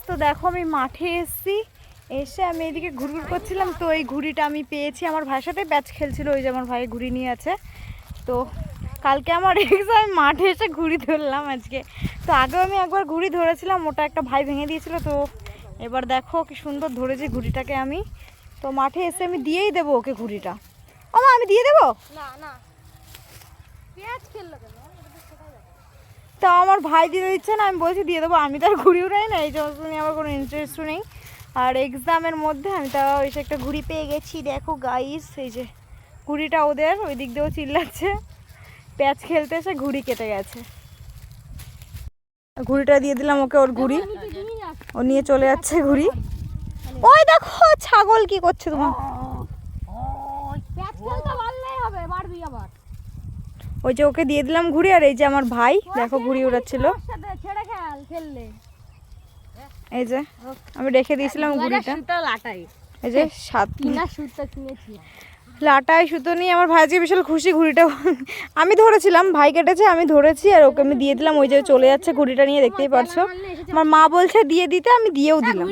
তো দেখো আমি মাঠে এসেছি, এসে আমি এদিকে ঘুরঘুর করছিলাম, তো এই ঘুড়িটা আমি পেয়েছি। আমার ভাইয়ের সাথে ব্যাচ খেলছিল, ওই যে আমার ভাই ঘুড়ি নিয়ে আছে। তো কালকে আমার এক্সাম, আমি মাঠে এসে ঘুড়ি ধরলাম আজকে। তো আগেও আমি একবার ঘুড়ি ধরেছিলাম, ওটা একটা ভাই ভেঙে দিয়েছিল। তো এবার দেখো কি সুন্দর ধরেছি ঘুড়িটাকে আমি। তো মাঠে এসে আমি দিয়েই দেবো ওকে ঘুড়িটা। মা আমি দিয়ে দেবো না না, পেঁয়াজ খেললো কেন? তা আমার ভাই দিতে দিচ্ছে না, আমি বলছি দিয়ে দেবো। আমি তো আর ঘুড়ি উড়াই না, এই সমস্ত নিয়ে আমার কোনো ইন্টারেস্টও নেই। আর এক্সামের মধ্যে আমি তাও এসে একটা ঘুড়ি পেয়ে গেছি। দেখো গাইস, এই যে ঘুড়িটা ওদের ওই দিক দিয়েও চিল্লাচ্ছে, প্যাচ খেলতে এসে ঘুড়ি কেটে গেছে। ঘুড়িটা দিয়ে দিলাম ওকে, ওর ঘুড়ি ও নিয়ে চলে যাচ্ছে ঘুড়ি। ওই দেখো ছাগল কি করছে তোমার, পেঁয়াজ খেলতে পারলেই হবে, মারবি আবার। ওই যে ওকে দিয়ে দিলাম ঘুড়ি। আর এই যে আমার ভাই দেখো ঘুড়ি উড়াচ্ছিল, ছেড়ে খেললে। এই যে আমি রেখে দিয়েছিলাম ঘুড়িটা। লাটাই, এই যে 7 সুতো কিনেছি, লাটাই সুতো নিয়ে আমার ভাই আজকে বিশাল খুশি। ঘুড়িটা আমি ধরেছিলাম, ভাই কেটেছে, আমি ধরেছি, আর ওকে আমি দিয়ে দিলাম। ওই যে চলে যাচ্ছে ঘুড়িটা নিয়ে, দেখতেই পারছো। আমার মা বলছে দিয়ে দিতে, আমি দিয়েও দিলাম।